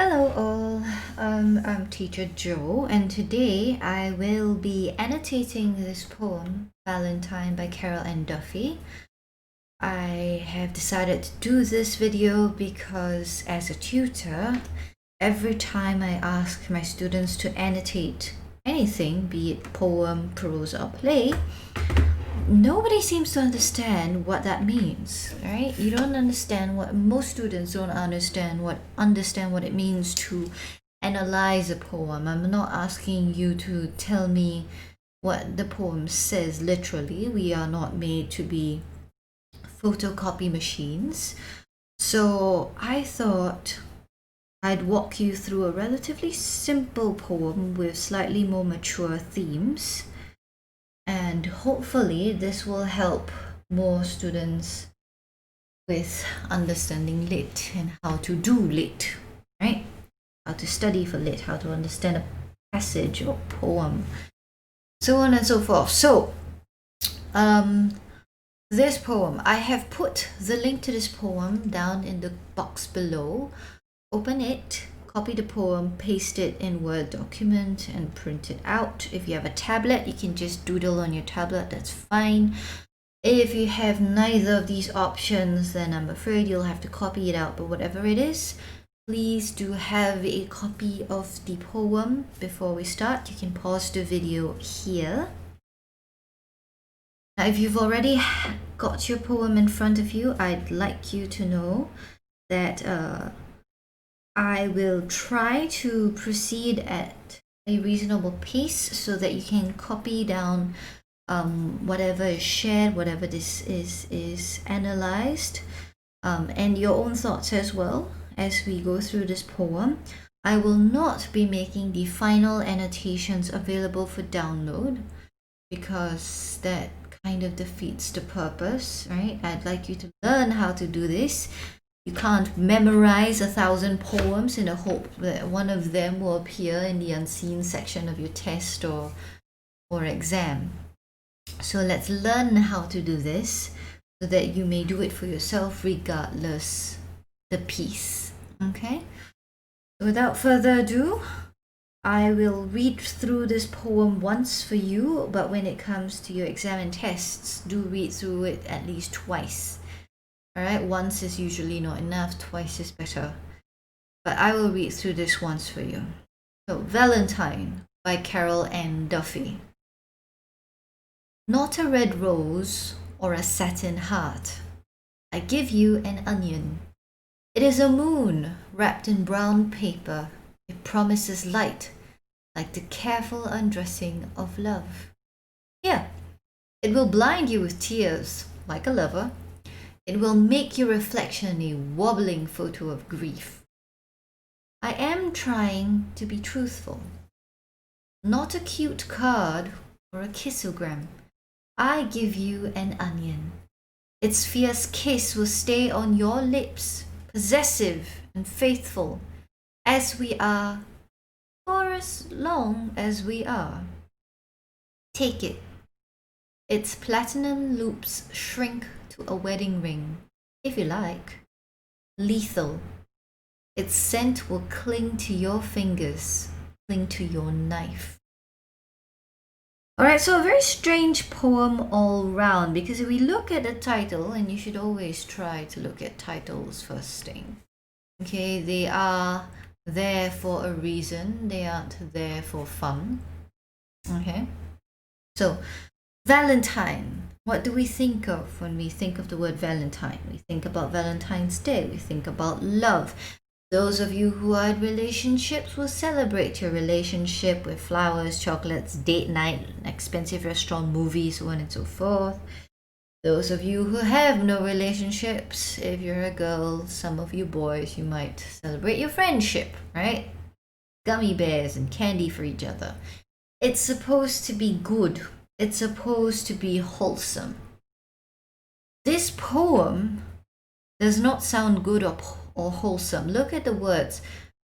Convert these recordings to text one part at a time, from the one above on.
Hello all, I'm Teacher Joe, and today I will be annotating this poem, Valentine by Carol and Duffy. I have decided to do this video because as a tutor, every time I ask my students to annotate anything, be it poem, prose, or play, nobody seems to understand what that means, right? You don't understand what most students don't understand what it means to analyze a poem. I'm not asking you to tell me what the poem says literally. We are not made to be photocopy machines. So I thought I'd walk you through a relatively simple poem with slightly more mature themes, and hopefully this will help more students with understanding lit and how to do lit, right? How to study for lit, how to understand a passage or poem, so on and so forth. So this poem, I have put the link to this poem down in the box below. Open it, copy the poem, paste it in Word document and print it out. If you have a tablet, you can just doodle on your tablet, that's fine. If you have neither of these options, then I'm afraid you'll have to copy it out. But whatever it is, please do have a copy of the poem before we start. You can pause the video here. Now, if you've already got your poem in front of you, I'd like you to know that I will try to proceed at a reasonable pace so that you can copy down whatever is shared, whatever this is analyzed, and your own thoughts as well as we go through this poem. I will not be making the final annotations available for download because that kind of defeats the purpose, right? I'd like you to learn how to do this. You can't memorize 1,000 poems in the hope that one of them will appear in the unseen section of your test or exam. So let's learn how to do this so that you may do it for yourself regardless the piece. Okay? Without further ado, I will read through this poem once for you, but when it comes to your exam and tests, do read through it at least twice. Alright, once is usually not enough, twice is better. But I will read through this once for you. So, Valentine by Carol and Duffy. Not a red rose or a satin heart. I give you an onion. It is a moon wrapped in brown paper. It promises light, like the careful undressing of love. Here, it will blind you with tears, like a lover. It will make your reflection a wobbling photo of grief. I am trying to be truthful. Not a cute card or a kissogram. I give you an onion. Its fierce kiss will stay on your lips, possessive and faithful, as we are, for as long as we are. Take it. Its platinum loops shrink to a wedding ring, if you like. Lethal. Its scent will cling to your fingers, cling to your knife. Alright, so a very strange poem all round, because if we look at the title, and you should always try to look at titles first thing. Okay, they are there for a reason, they aren't there for fun. Okay, so Valentine. What do we think of when we think of the word Valentine? We think about Valentine's Day, we think about love. Those of you who are in relationships will celebrate your relationship with flowers, chocolates, date night, expensive restaurant, movies, so on and so forth. Those of you who have no relationships, if you're a girl, some of you boys, you might celebrate your friendship, right? Gummy bears and candy for each other. It's supposed to be good. It's supposed to be wholesome. This poem does not sound good or wholesome. Look at the words.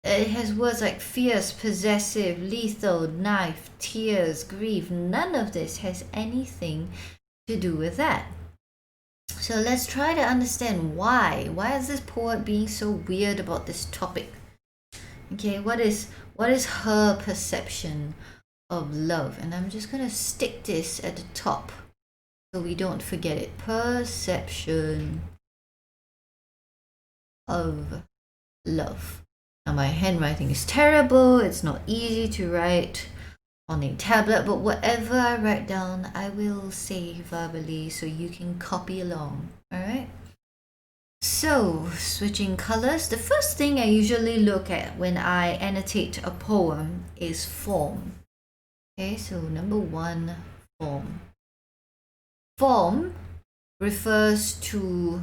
It has words like fierce, possessive, lethal, knife, tears, grief. None of this has anything to do with that. So let's try to understand why. Why is this poet being so weird about this topic? Okay, what is her perception of love? And I'm just gonna stick this at the top so we don't forget it. Perception of love. Now my handwriting is terrible. It's not easy to write on a tablet, but whatever I write down, I will say verbally so you can copy along. All right. So, switching colors, the first thing I usually look at when I annotate a poem is form. Okay, so number one, form. Form refers to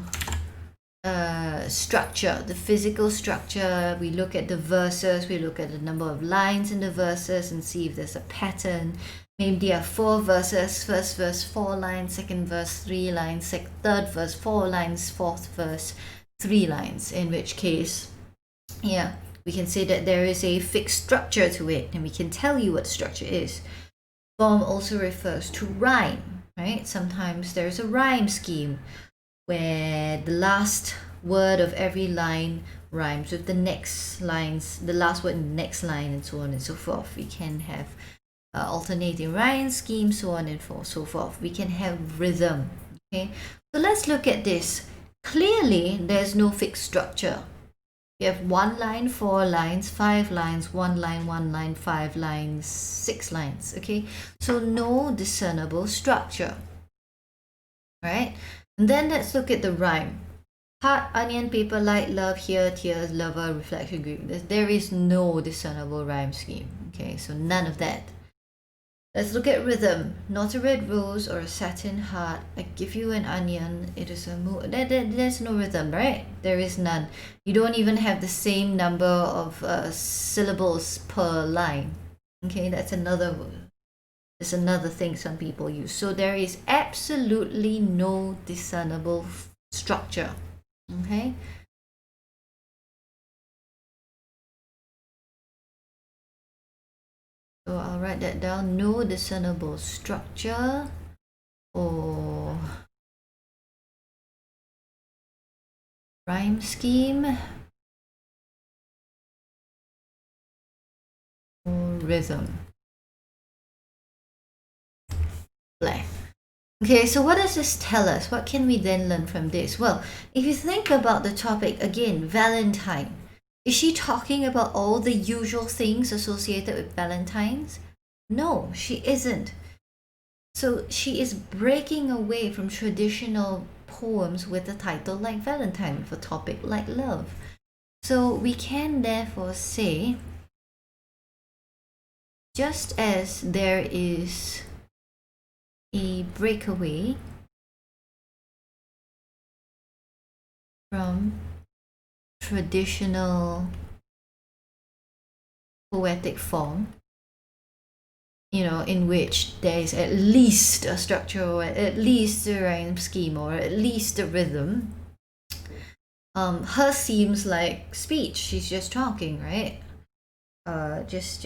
structure, the physical structure. We look at the verses, we look at the number of lines in the verses and see if there's a pattern. Maybe there are 4 verses, first verse 4 lines, second verse 3 lines, third verse 4 lines, fourth verse 3 lines, in which case, yeah, we can say that there is a fixed structure to it, and we can tell you what structure is. Form also refers to rhyme, right? Sometimes there's a rhyme scheme where the last word of every line rhymes with the next lines, the last word in the next line, and so on and so forth. We can have alternating rhyme schemes, so on and so forth. We can have rhythm. Okay, so let's look at this. Clearly, there's no fixed structure. You have 1 line, 4 lines, 5 lines, 1 line, 5 lines, 6 lines. Okay, so no discernible structure. Right? And then let's look at the rhyme. Heart, onion, paper, light, love, here, tears, lover, reflection, grief. There is no discernible rhyme scheme. Okay, so none of that. Let's look at rhythm. Not a red rose or a satin heart. I give you an onion. It is a there's no rhythm, right? There is none. You don't even have the same number of syllables per line. Okay, that's another thing some people use. So there is absolutely no discernible structure. Okay. So I'll write that down. No discernible structure or rhyme scheme or rhythm. Blank. Okay, so what does this tell us? What can we then learn from this? Well, if you think about the topic again, Valentine, is she talking about all the usual things associated with Valentines? No, she isn't. So she is breaking away from traditional poems with a title like Valentine, with a topic like love. So we can therefore say, just as there is a breakaway from traditional poetic form, in which there is at least a structure, or at least a rhyme scheme, or at least a rhythm. Her seems like speech. She's just talking, right? Just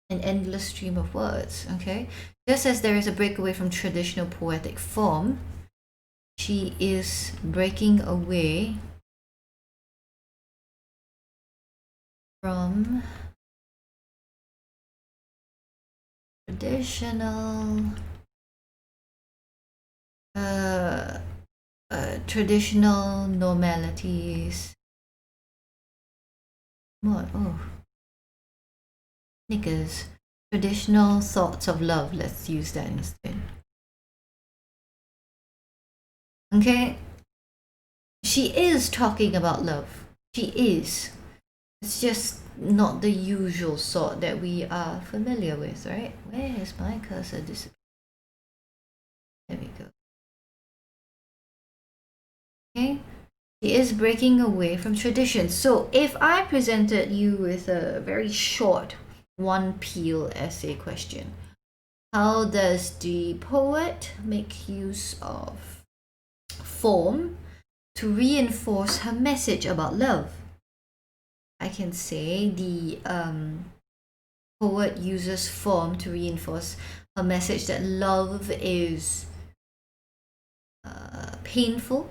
an endless stream of words. Okay, just as there is a breakaway from traditional poetic form, she is breaking away from traditional traditional normalities. What? Oh, knickers. Traditional thoughts of love. Let's use that instead. Okay? She is talking about love. She is. It's just not the usual sort that we are familiar with, right? Where has my cursor disappeared? There we go. Okay? She is breaking away from tradition. So if I presented you with a very short one peel essay question, how does the poet make use of form to reinforce her message about love? I can say the poet uses form to reinforce her message that love is painful.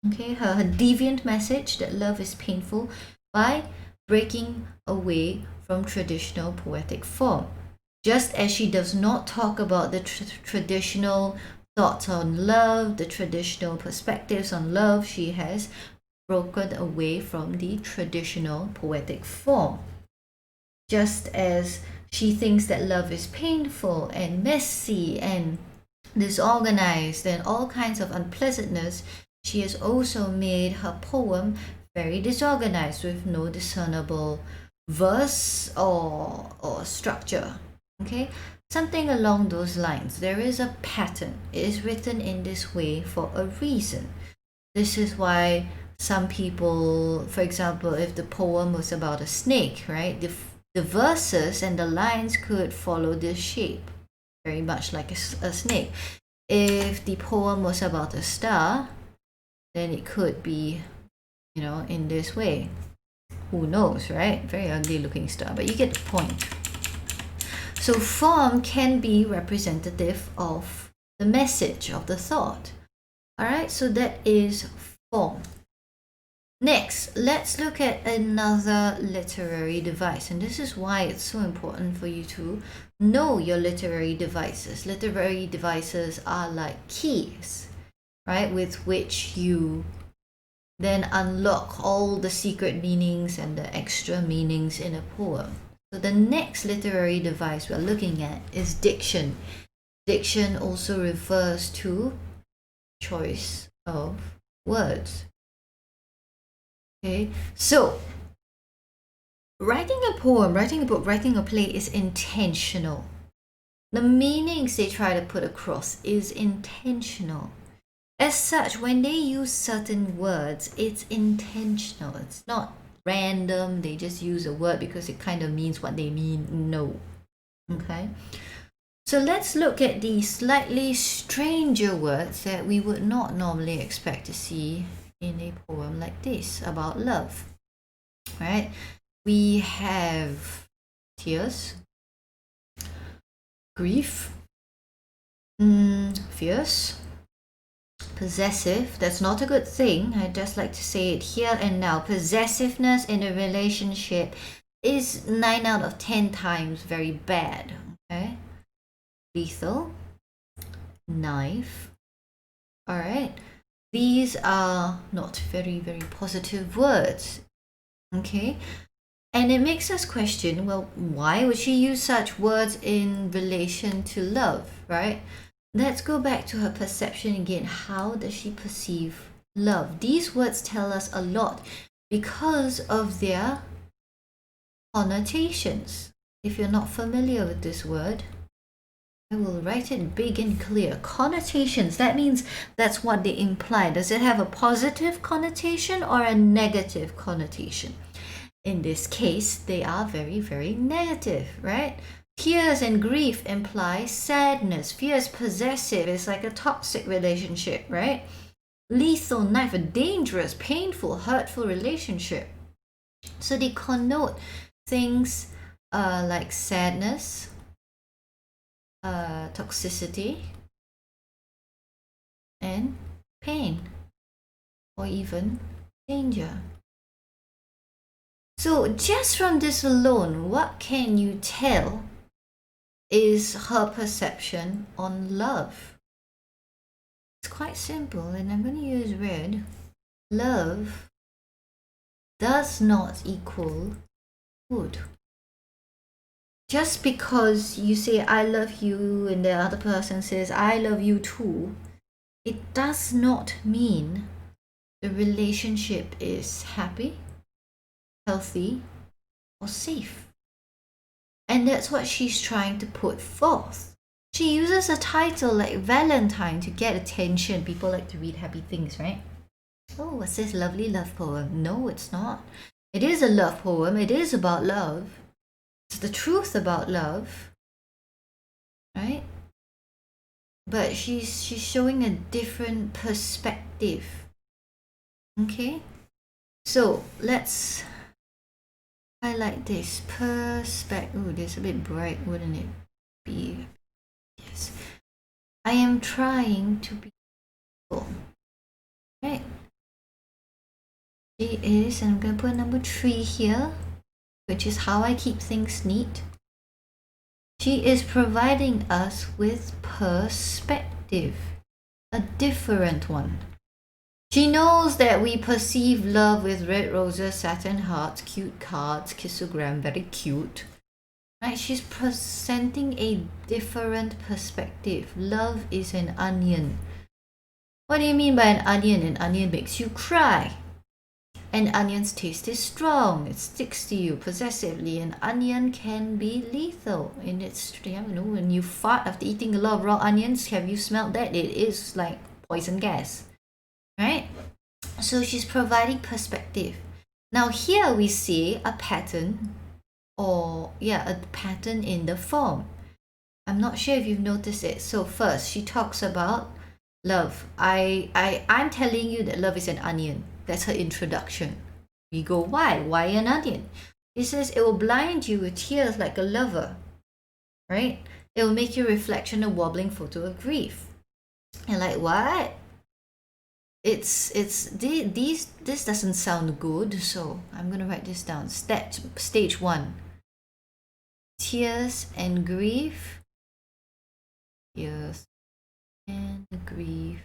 Okay, her deviant message that love is painful by breaking away from traditional poetic form. Just as she does not talk about the traditional thoughts on love, the traditional perspectives on love, she has broken away from the traditional poetic form. Just as she thinks that love is painful and messy and disorganized and all kinds of unpleasantness, she has also made her poem very disorganized with no discernible verse or structure. Okay, something along those lines. There is a pattern. It is written in this way for a reason. This is why some people, for example, if the poem was about a snake, right, the verses and the lines could follow this shape, very much like a snake. If the poem was about a star, then it could be, in this way. Who knows, right? Very ugly looking star, but you get the point. So form can be representative of the message, of the thought. All right, so that is form. Next, let's look at another literary device. And this is why it's so important for you to know your literary devices. Literary devices are like keys, right, with which you then unlock all the secret meanings and the extra meanings in a poem. So the next literary device we're looking at is diction. Diction also refers to choice of words. Okay, so writing a poem, writing a book, writing a play is intentional. The meanings they try to put across is intentional. As such, when they use certain words, it's intentional. It's not random. They just use a word because it kind of means what they mean. No. Okay. So let's look at the slightly stranger words that we would not normally expect to see in a poem like this about love. Right? We have tears, grief, fierce, possessive. That's not a good thing. I just like to say it here and now. Possessiveness in a relationship is 9 out of 10 times very bad. Okay. Lethal, knife. All right. These are not very, very positive words. Okay. And it makes us question, well, why would she use such words in relation to love, right? Let's go back to her perception again. How does she perceive love? These words tell us a lot because of their connotations. If you're not familiar with this word, I will write it big and clear. Connotations, that means that's what they imply. Does it have a positive connotation or a negative connotation? In this case, they are very, very negative, right? Tears and grief imply sadness. Fierce, possessive is like a toxic relationship, right? Lethal, knife, a dangerous, painful, hurtful relationship. So they connote things like sadness, toxicity, and pain, or even danger. So just from this alone, what can you tell is her perception on love? It's quite simple, and I'm going to use red. Love does not equal good. Just because you say I love you and the other person says I love you too, it does not mean the relationship is happy, healthy, or safe. And that's what she's trying to put forth. She uses a title like Valentine to get attention. People like to read happy things, right? Oh, what's this lovely love poem? No, it's not. It is a love poem. It is about love. It's the truth about love, right? But she's showing a different perspective. Okay? So let's highlight this perspective. Oh, this is a bit bright, wouldn't it be? Yes. I am trying to be cool. Right. She is, and I'm going to put number 3 here. which is how I keep things neat. She is providing us with perspective, a different one. She knows that we perceive love with red roses, satin hearts, cute cards, kissogram, very cute. Right? She's presenting a different perspective. Love is an onion. What do you mean by an onion? An onion makes you cry. An onion's taste is strong. It sticks to you possessively. An onion can be lethal in its, when you fart after eating a lot of raw onions, have you smelled that? It is like poison gas, right? So she's providing perspective. Now here we see a pattern, a pattern in the form. I'm not sure if you've noticed it. So first, she talks about love. I'm telling you that love is an onion. That's her introduction. We go, why? Why an onion? He says it will blind you with tears like a lover, right? It will make your reflection a wobbling photo of grief. And like, what? This doesn't sound good, so I'm gonna write this down. Stage 1. Tears and grief. Tears and grief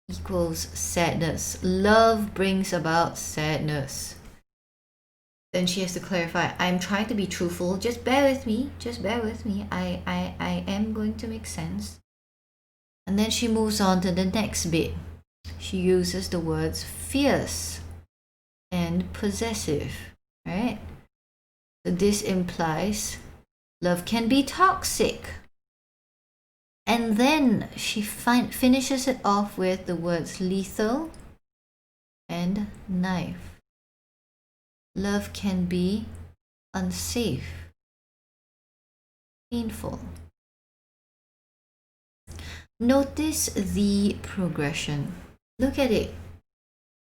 equals sadness. Love brings about sadness. Then she has to clarify, I'm trying to be truthful. Just bear with me. I am going to make sense. And then she moves on to the next bit. She uses the words fierce and possessive, right? So this implies love can be toxic. And then she finishes it off with the words lethal and knife. Love can be unsafe, painful. Notice the progression. Look at it.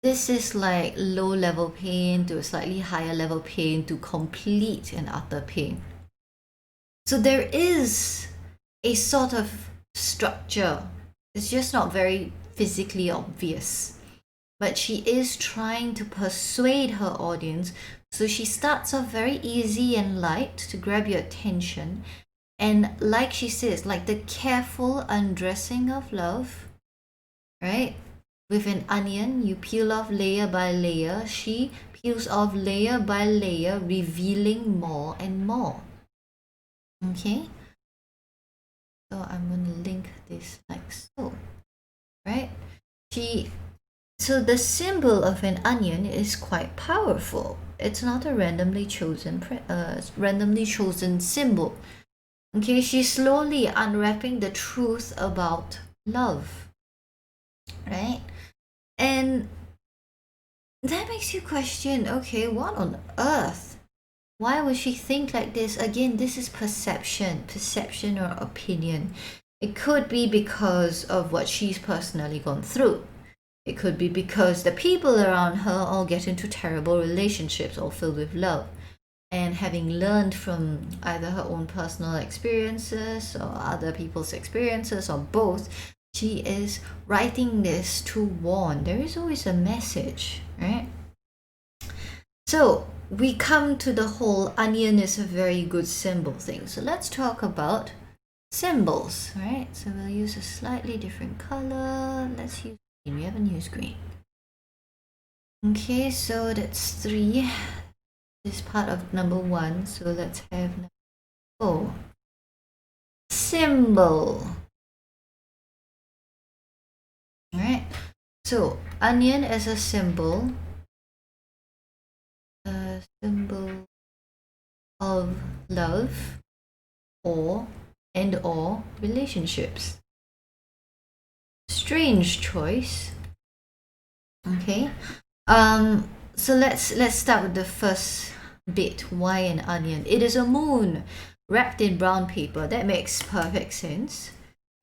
This is like low level pain to a slightly higher level pain to complete and utter pain. So there is a sort of structure. It's just not very physically obvious. But she is trying to persuade her audience. So she starts off very easy and light to grab your attention. And like she says, like the careful undressing of love, right? With an onion, you peel off layer by layer. She peels off layer by layer, revealing more and more. Okay? So I'm going to link this like so, right? So the symbol of an onion is quite powerful. It's not a randomly chosen symbol. Okay, she's slowly unwrapping the truth about love, right? And that makes you question, okay, what on earth? Why would she think like this? Again, this is perception or opinion. It could be because of what she's personally gone through. It could be because the people around her all get into terrible relationships, all filled with love. And having learned from either her own personal experiences or other people's experiences or both, she is writing this to warn. There is always a message, right? So we come to the whole onion is a very good symbol thing. So let's talk about symbols, right? So we'll use a slightly different color. Let's use green. We haven't used green. Okay, so that's 3. This is part of number 1. So let's have number 4. Symbol. Alright, so onion as a symbol. A symbol of love or relationships. Strange choice. Okay. So let's start with the first bit. Why an onion? It is a moon wrapped in brown paper. That makes perfect sense.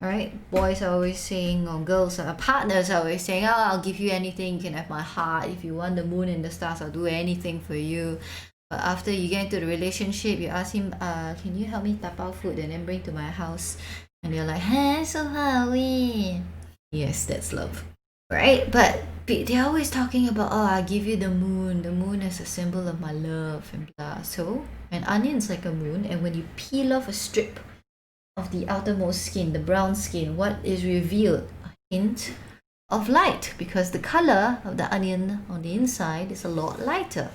Alright, boys are always saying, or girls, partners are always saying, oh, I'll give you anything, you can have my heart. If you want the moon and the stars, I'll do anything for you. But after you get into the relationship, you ask him, can you help me tapao food and then bring to my house? And you're like, so far away. Yes, that's love. right? But they're always talking about, oh, I give you the moon. The moon is a symbol of my love and blah. So an onion's like a moon, and when you peel off a strip of the outermost skin, the brown skin, what is revealed? A hint of light, because the color of the onion on the inside is a lot lighter,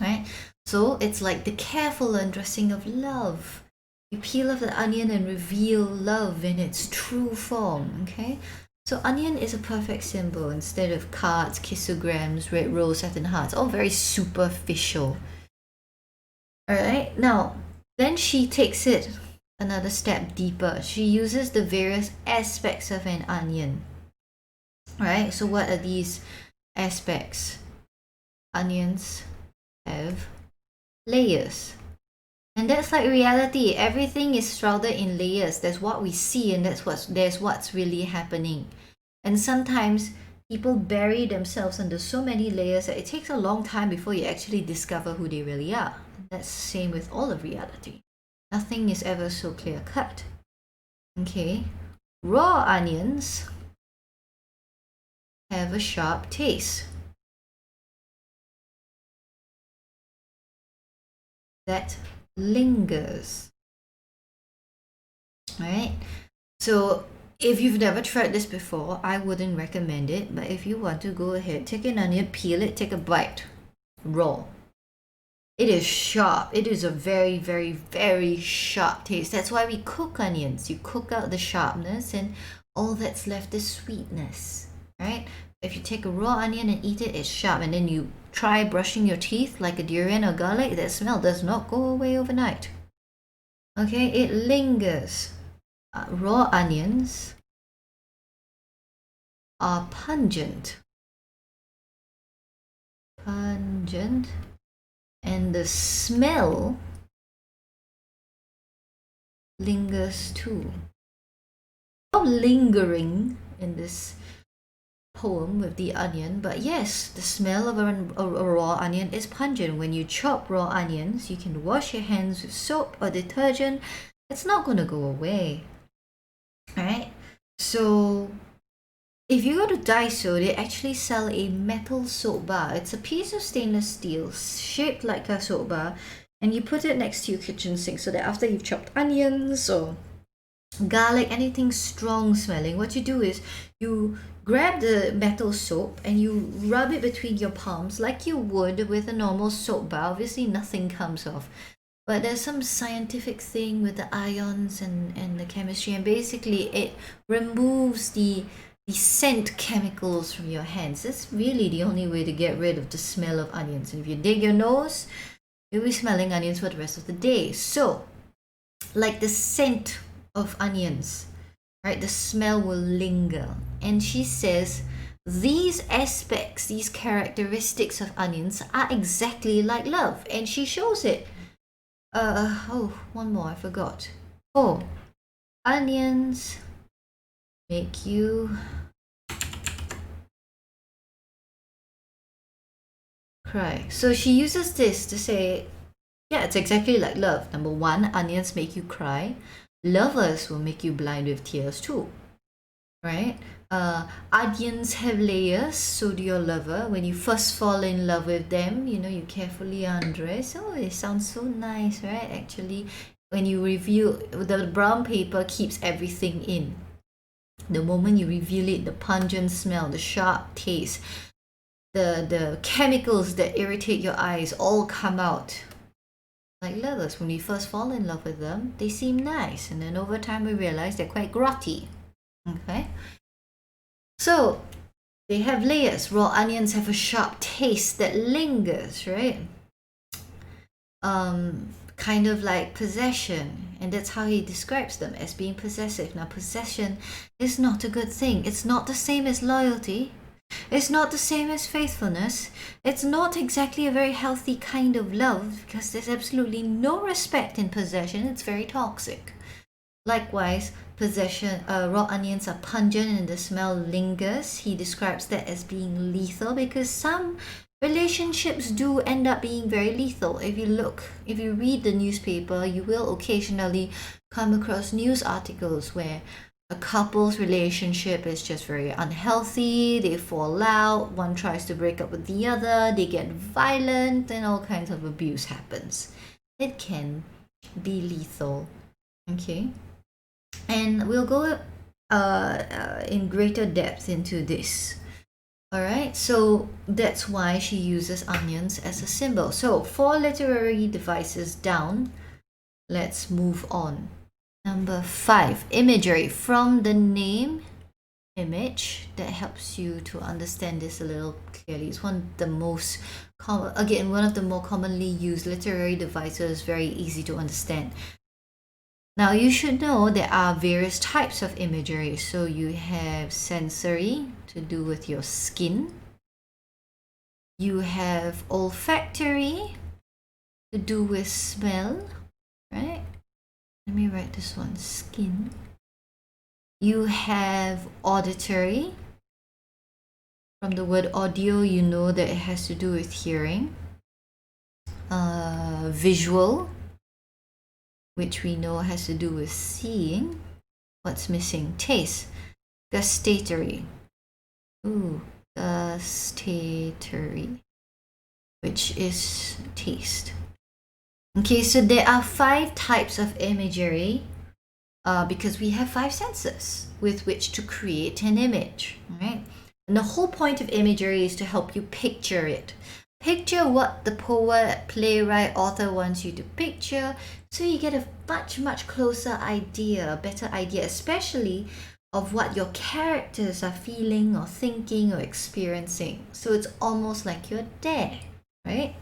right? So it's like the careful undressing of love. You peel off the onion and reveal love in its true form, okay? So onion is a perfect symbol instead of cards, kissograms, red rose, satin hearts, all very superficial. All right, now then she takes it another step deeper. She uses the various aspects of an onion. All right, so what are these aspects? Onions have layers. And that's like reality. Everything is shrouded in layers. That's what we see, and there's what's really happening. And sometimes people bury themselves under so many layers that it takes a long time before you actually discover who they really are. That's the same with all of reality. Nothing is ever so clear cut. Okay. Raw onions have a sharp taste that lingers. Alright, so if you've never tried this before, I wouldn't recommend it, but if you want to, go ahead, take an onion, peel it, take a bite, raw. It is sharp. It is a very, very, very sharp taste. That's why we cook onions. You cook out the sharpness, and all that's left is sweetness, right? If you take a raw onion and eat it, it's sharp, and then you try brushing your teeth like a durian or garlic, that smell does not go away overnight. Okay, it lingers. Raw onions are pungent. Pungent. And the smell lingers too. Not lingering in this poem with the onion, but yes, the smell of a raw onion is pungent. When you chop raw onions, you can wash your hands with soap or detergent. It's not going to go away. Alright? So if you go to Daiso, they actually sell a metal soap bar. It's a piece of stainless steel shaped like a soap bar, and you put it next to your kitchen sink so that after you've chopped onions or garlic, anything strong smelling, what you do is you grab the metal soap and you rub it between your palms like you would with a normal soap bar. Obviously, nothing comes off. But there's some scientific thing with the ions and the chemistry, and basically it removes the scent chemicals from your hands. That's really the only way to get rid of the smell of onions. And if you dig your nose, you'll be smelling onions for the rest of the day. So, like the scent of onions, right? The smell will linger. And she says these aspects, these characteristics of onions are exactly like love. And she shows it. One more, I forgot. Oh, onions make you cry. So she uses this to say, yeah, it's exactly like love. Number one, onions make you cry. Lovers will make you blind with tears too, right? Onions have layers, so do your lover. When you first fall in love with them, you carefully undress. Oh, it sounds so nice, right? Actually, when you reveal, the brown paper keeps everything in. The moment you reveal it, the pungent smell, the sharp taste, the chemicals that irritate your eyes all come out. Like lovers, when we first fall in love with them, they seem nice, and then over time we realize they're quite grotty. Okay? So, they have layers. Raw onions have a sharp taste that lingers, right? Kind of like possession, and that's how he describes them, as being possessive. Now, possession is not a good thing. It's not the same as loyalty. It's not the same as faithfulness. It's not exactly a very healthy kind of love, because there's absolutely no respect in possession. It's very toxic. Likewise, raw onions are pungent and the smell lingers. He describes that as being lethal, because some relationships do end up being very lethal. If you read the newspaper, you will occasionally come across news articles where a couple's relationship is just very unhealthy, they fall out, one tries to break up with the other, they get violent, and all kinds of abuse happens. It can be lethal. Okay, and we'll go in greater depth into this. All right, so that's why she uses onions as a symbol. So 4 literary devices down, let's move on. Number 5, imagery. From the name, image, that helps you to understand this a little clearly. It's one of the most common, again, one of the more commonly used literary devices, very easy to understand. Now you should know there are various types of imagery. So you have sensory, to do with your skin. You have olfactory, to do with smell, right? Let me write this one, skin. You have auditory. From the word audio, you know that it has to do with hearing. Visual, which we know has to do with seeing. What's missing? Taste. Gustatory. Gustatory, which is taste. Okay, so there are 5 types of imagery because we have 5 senses with which to create an image, right? And the whole point of imagery is to help you picture it. Picture what the poet, playwright, author wants you to picture, so you get a much closer idea, a better idea, especially of what your characters are feeling or thinking or experiencing. So it's almost like you're there, right?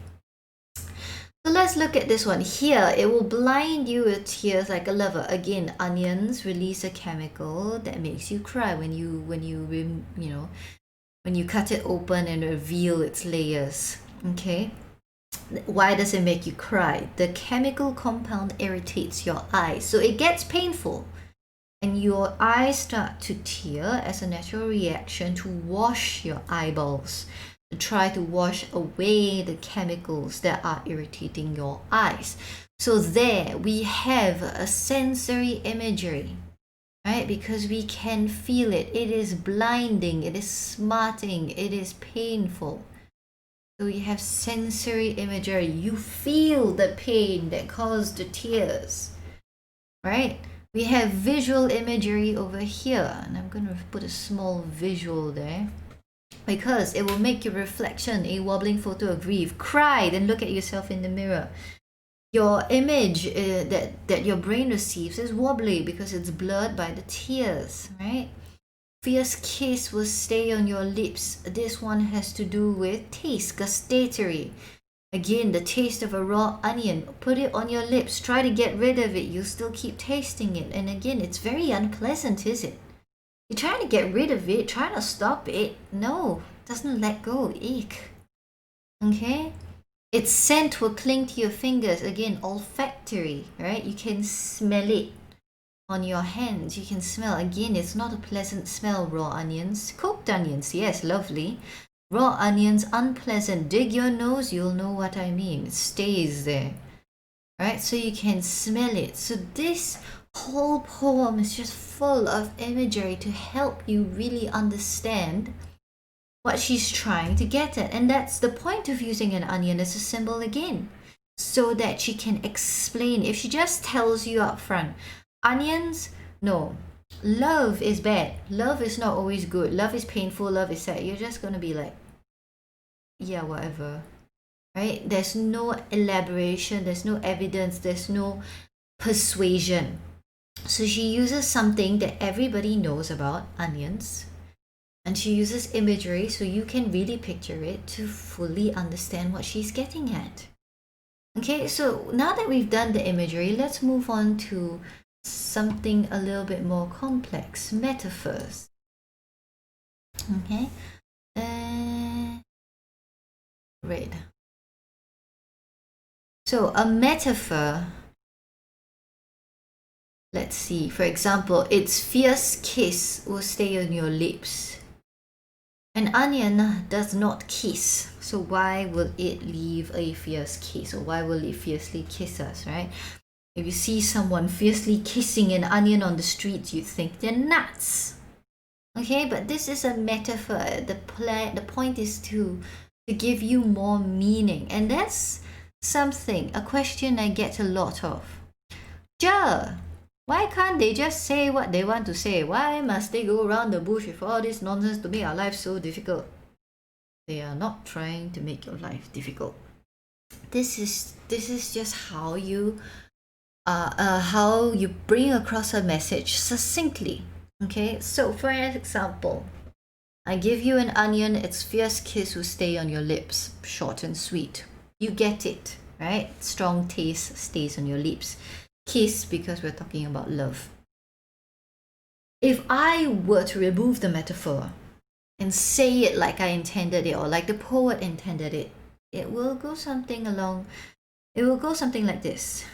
So let's look at this one. Here, it will blind you with tears like a lover. Again, onions release a chemical that makes you cry when you cut it open and reveal its layers. Okay, why does it make you cry? The chemical compound irritates your eyes, so it gets painful, and your eyes start to tear as a natural reaction to wash your eyeballs, to try to wash away the chemicals that are irritating your eyes. So there we have a sensory imagery, right? Because we can feel it. It is blinding, it is smarting, it is painful. So we have sensory imagery. You feel the pain that caused the tears, right? We have visual imagery over here, and I'm going to put a small visual there because it will make your reflection a wobbling photo of grief. Cry, then look at yourself in the mirror. Your image that your brain receives is wobbly because it's blurred by the tears, right? Fierce kiss will stay on your lips. This one has to do with taste, gustatory. Again, the taste of a raw onion. Put it on your lips. Try to get rid of it. You'll still keep tasting it. And again, it's very unpleasant, is it? You're trying to get rid of it, trying to stop it. No, it doesn't let go. Eek. Okay? Its scent will cling to your fingers. Again, olfactory, right? You can smell it on your hands. You can smell. Again, it's not a pleasant smell, raw onions. Cooked onions, yes, lovely. Raw onions, unpleasant. Dig your nose, you'll know what I mean. It stays there, right? So you can smell it. So this whole poem is just full of imagery to help you really understand what she's trying to get at. And that's the point of using an onion as a symbol again, so that she can explain. If she just tells you up front, onions, no, love is bad, love is not always good, love is painful, love is sad, you're just gonna be like, yeah, whatever, right? There's no elaboration, there's no evidence, there's no persuasion. So she uses something that everybody knows about, onions, and she uses imagery so you can really picture it to fully understand what she's getting at. Okay, so now that we've done the imagery, let's move on to something a little bit more complex, metaphors. Okay, right. So a metaphor, let's see, for example, its fierce kiss will stay on your lips. An onion does not kiss, so why will it leave a fierce kiss, or why will it fiercely kiss us, right? If you see someone fiercely kissing an onion on the street, you think they're nuts. Okay, but this is a metaphor. The point is to give you more meaning, and that's a question I get a lot of. Sure, why can't they just say what they want to say? Why must they go around the bush with all this nonsense to make our life so difficult? They are not trying to make your life difficult. This is just how you bring across a message succinctly. Okay, so for example, I give you an onion, its fierce kiss will stay on your lips, short and sweet. You get it, right? Strong taste stays on your lips. Kiss, because we're talking about love. If I were to remove the metaphor and say it like I intended it, or like the poet intended it, it will go something like this.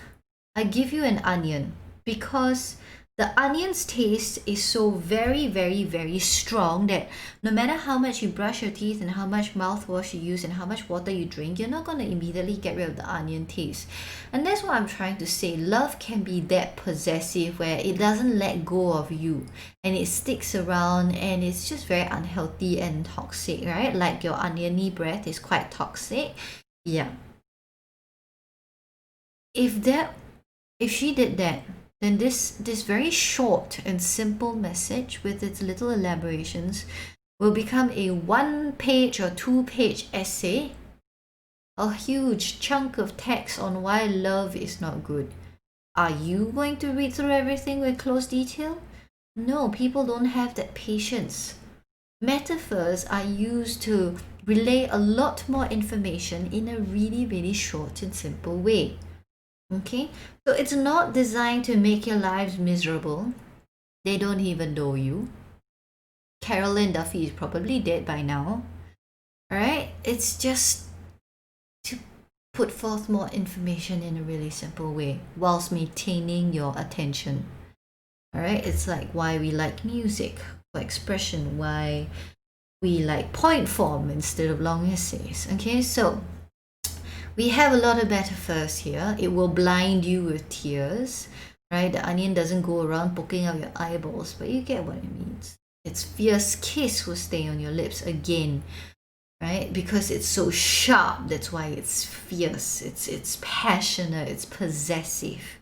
I give you an onion because the onion's taste is so very, very, very strong that no matter how much you brush your teeth and how much mouthwash you use and how much water you drink, you're not going to immediately get rid of the onion taste. And that's what I'm trying to say. Love can be that possessive where it doesn't let go of you and it sticks around, and it's just very unhealthy and toxic, right? Like your oniony breath is quite toxic. Yeah. If she did that, then this very short and simple message with its little elaborations will become a 1-page or 2-page essay, a huge chunk of text on why love is not good. Are you going to read through everything with close detail? No, people don't have that patience. Metaphors are used to relay a lot more information in a really, really short and simple way. Okay, so it's not designed to make your lives miserable. They don't even know you. Carolyn Duffy is probably dead by now. Alright, it's just to put forth more information in a really simple way whilst maintaining your attention. Alright, it's like why we like music for expression, why we like point form instead of long essays. Okay, so we have a lot of metaphors here. It will blind you with tears, right? The onion doesn't go around poking out your eyeballs, but you get what it means. Its fierce kiss will stay on your lips again, right? Because it's so sharp, that's why it's fierce. It's passionate, it's possessive.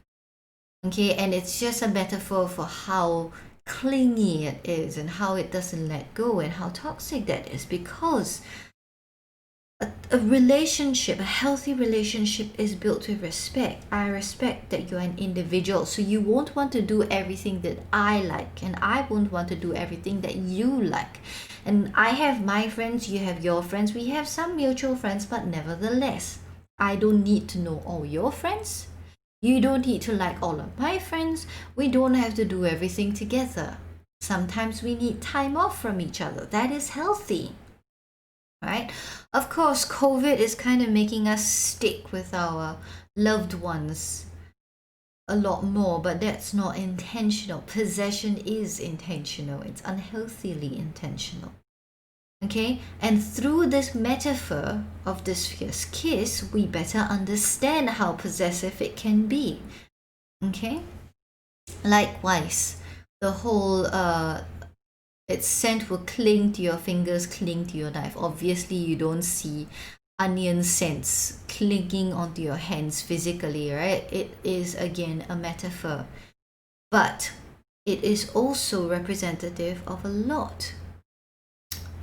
Okay, and it's just a metaphor for how clingy it is and how it doesn't let go and how toxic that is, because a relationship, a healthy relationship, is built with respect. I respect that you're an individual, so you won't want to do everything that I like, and I won't want to do everything that you like. And I have my friends, you have your friends, we have some mutual friends, but nevertheless, I don't need to know all your friends. You don't need to like all of my friends. We don't have to do everything together. Sometimes we need time off from each other. That is healthy. Right? Of course, COVID is kind of making us stick with our loved ones a lot more, but that's not intentional. Possession is intentional, it's unhealthily intentional. Okay, and through this metaphor of this fierce kiss, we better understand how possessive it can be. Okay, likewise, the whole its scent will cling to your fingers, cling to your knife. Obviously, you don't see onion scents clinging onto your hands physically, right? It is again a metaphor, but it is also representative of a lot.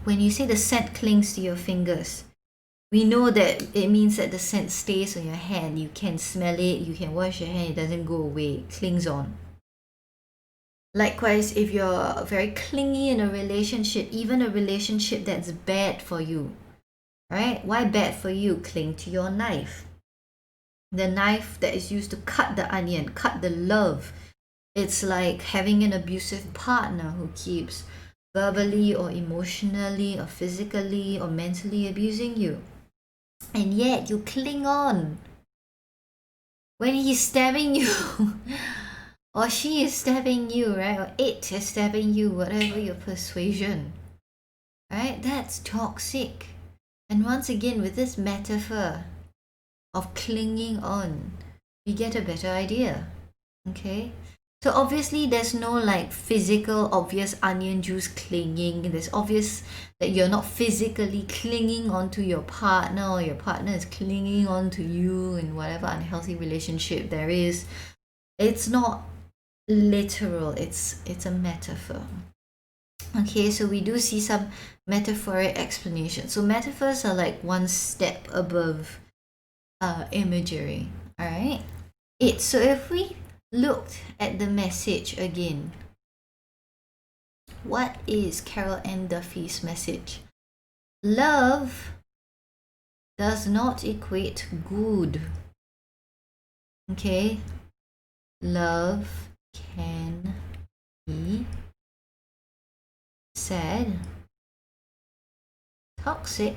When you say the scent clings to your fingers, we know that it means that the scent stays on your hand. You can smell it, you can wash your hand, it doesn't go away, it clings on. Likewise, if you're very clingy in a relationship, even a relationship that's bad for you, right? Why bad for you? Cling to your knife. The knife that is used to cut the onion, cut the love. It's like having an abusive partner who keeps verbally or emotionally or physically or mentally abusing you. And yet you cling on. When he's stabbing you, or she is stabbing you, right? Or it is stabbing you, whatever your persuasion, right? That's toxic. And once again, with this metaphor of clinging on, we get a better idea. Okay, so obviously there's no like physical obvious onion juice clinging. There's obvious that you're not physically clinging onto your partner, or your partner is clinging onto you in whatever unhealthy relationship there is. It's not literal, it's a metaphor. Okay, so we do see some metaphoric explanation. So metaphors are like one step above imagery. All right. So if we looked at the message again, what is Carol and Duffy's message? Love does not equate good. Okay, love can be sad, toxic,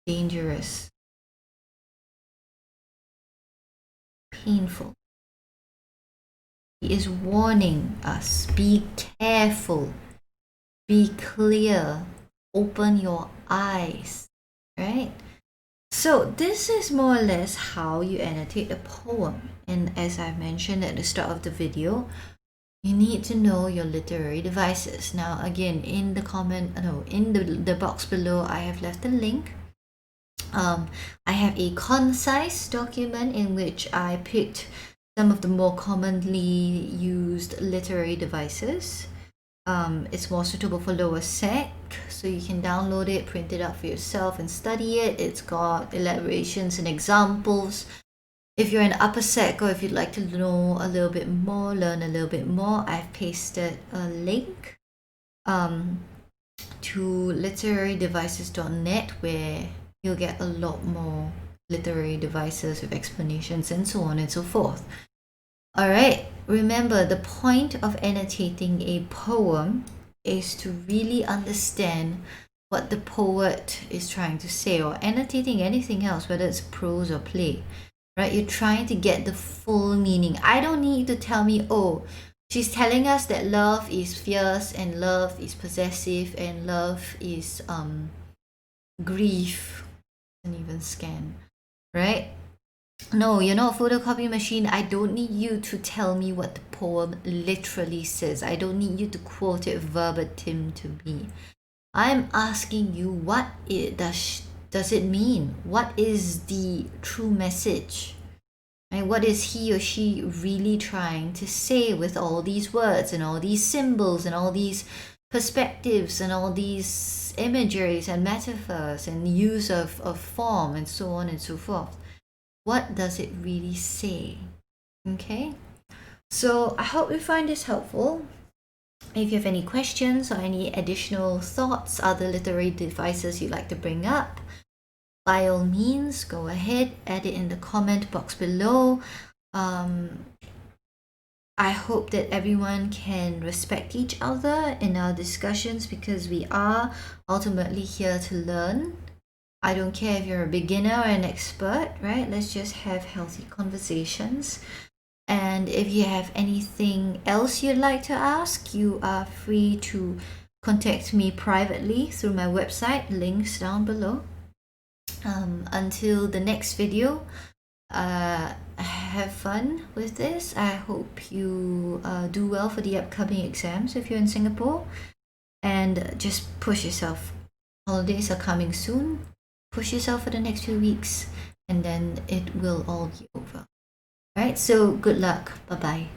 dangerous, painful. He is warning us, be careful, be clear, open your eyes, right? So this is more or less how you annotate a poem. And as I mentioned at the start of the video, you need to know your literary devices. Now again, in the box below, I have left a link. I have a concise document in which I picked some of the more commonly used literary devices. It's more suitable for lower sec, so you can download it, print it out for yourself and study it. It's got elaborations and examples. If you're in upper sec, or if you'd like to know a little bit more, learn a little bit more, I've pasted a link to literarydevices.net, where you'll get a lot more literary devices with explanations and so on and so forth. All right, remember, the point of annotating a poem is to really understand what the poet is trying to say, or annotating anything else, whether it's prose or play, right? You're trying to get the full meaning. I don't need you to tell me, oh, she's telling us that love is fierce and love is possessive and love is grief, and even scan, right? No, you're not a photocopy machine. I don't need you to tell me what the poem literally says. I don't need you to quote it verbatim to me. I'm asking you, what does it mean? What is the true message? And what is he or she really trying to say with all these words and all these symbols and all these perspectives and all these imageries and metaphors and use of form and so on and so forth? What does it really say? Okay, so I hope you find this helpful. If you have any questions or any additional thoughts, other literary devices you'd like to bring up, by all means, go ahead, add it in the comment box below. I hope that everyone can respect each other in our discussions, because we are ultimately here to learn. I don't care if you're a beginner or an expert, right? Let's just have healthy conversations. And if you have anything else you'd like to ask, you are free to contact me privately through my website, links down below. Until the next video, have fun with this. I hope you do well for the upcoming exams if you're in Singapore, and just push yourself. Holidays are coming soon. Push yourself for the next few weeks, and then it will all be over. All right, so good luck. Bye bye.